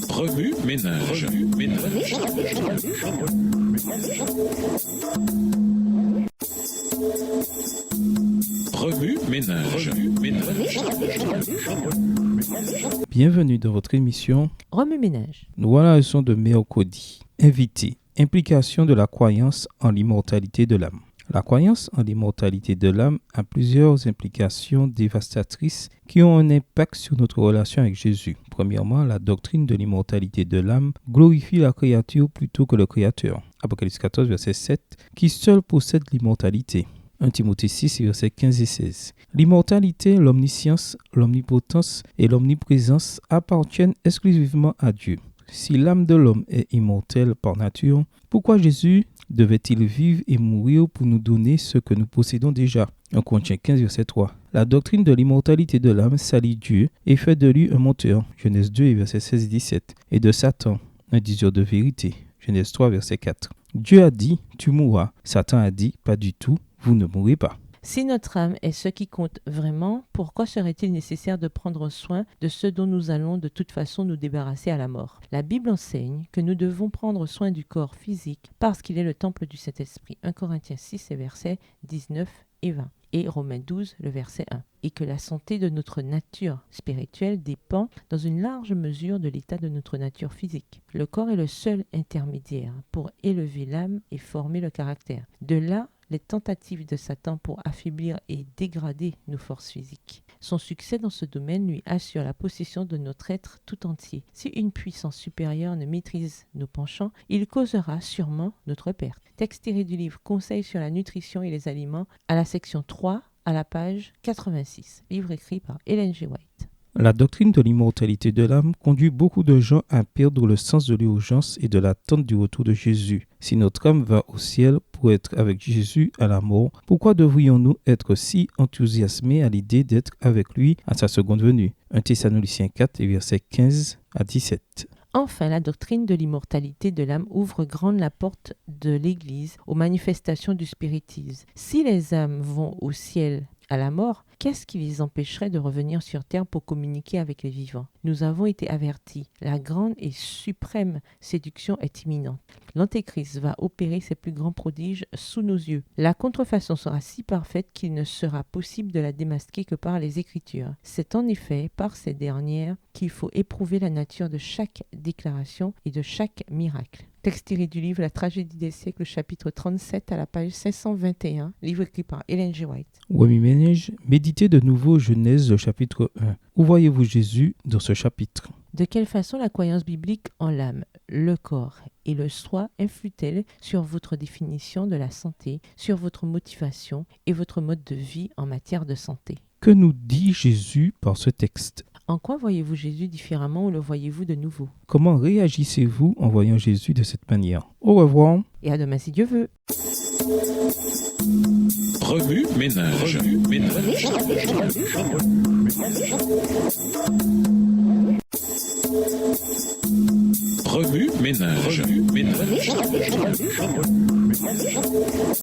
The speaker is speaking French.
Remue ménage. Remue ménage. Bienvenue dans votre émission Remue ménage. Nous voilà un son de mercredi. Invité. Implication de la croyance en l'immortalité de l'âme. La croyance en l'immortalité de l'âme a plusieurs implications dévastatrices qui ont un impact sur notre relation avec Jésus. Premièrement, la doctrine de l'immortalité de l'âme glorifie la créature plutôt que le Créateur. Apocalypse 14, verset 7, qui seul possède l'immortalité. 1 Timothée 6, versets 15 et 16. L'immortalité, l'omniscience, l'omnipotence et l'omniprésence appartiennent exclusivement à Dieu. Si l'âme de l'homme est immortelle par nature, pourquoi Jésus devait-il vivre et mourir pour nous donner ce que nous possédons déjà? 1 Corinthiens 15, verset 3. La doctrine de l'immortalité de l'âme salit Dieu et fait de lui un menteur. Genèse 2, verset 16 et 17. Et de Satan, un diseur de vérité. Genèse 3, verset 4. Dieu a dit, tu mourras. Satan a dit, pas du tout, vous ne mourrez pas. Si notre âme est ce qui compte vraiment, pourquoi serait-il nécessaire de prendre soin de ce dont nous allons de toute façon nous débarrasser à la mort? La Bible enseigne que nous devons prendre soin du corps physique parce qu'il est le temple du Saint-Esprit. 1 Corinthiens 6, versets 19 et 20. Et Romains 12, le verset 1. Et que la santé de notre nature spirituelle dépend dans une large mesure de l'état de notre nature physique. Le corps est le seul intermédiaire pour élever l'âme et former le caractère. De là, les tentatives de Satan pour affaiblir et dégrader nos forces physiques. Son succès dans ce domaine lui assure la possession de notre être tout entier. Si une puissance supérieure ne maîtrise nos penchants, il causera sûrement notre perte. Texte tiré du livre Conseils sur la nutrition et les aliments à la section 3 à la page 86. Livre écrit par Ellen G. White. La doctrine de l'immortalité de l'âme conduit beaucoup de gens à perdre le sens de l'urgence et de l'attente du retour de Jésus. Si notre âme va au ciel pour être avec Jésus à la mort, pourquoi devrions-nous être si enthousiasmés à l'idée d'être avec lui à sa seconde venue? 1 Thessaloniciens 4, versets 15 à 17. Enfin, la doctrine de l'immortalité de l'âme ouvre grande la porte de l'Église aux manifestations du spiritisme. Si les âmes vont au ciel à la mort, qu'est-ce qui les empêcherait de revenir sur terre pour communiquer avec les vivants? Nous avons été avertis, la grande et suprême séduction est imminente. L'Antéchrist va opérer ses plus grands prodiges sous nos yeux. La contrefaçon sera si parfaite qu'il ne sera possible de la démasquer que par les Écritures. C'est en effet par ces dernières qu'il faut éprouver la nature de chaque déclaration et de chaque miracle. Texte tiré du livre La tragédie des siècles, chapitre 37 à la page 521, livre écrit par Ellen G. White. Remue ménage, méditez de nouveau Genèse chapitre 1. Où voyez-vous Jésus dans ce chapitre? De quelle façon la croyance biblique en l'âme, le corps et le soi influe-t-elle sur votre définition de la santé, sur votre motivation et votre mode de vie en matière de santé? Que nous dit Jésus par ce texte? En quoi voyez-vous Jésus différemment ou le voyez-vous de nouveau? Comment réagissez-vous en voyant Jésus de cette manière? Au revoir. Et à demain si Dieu veut. Remue ménage.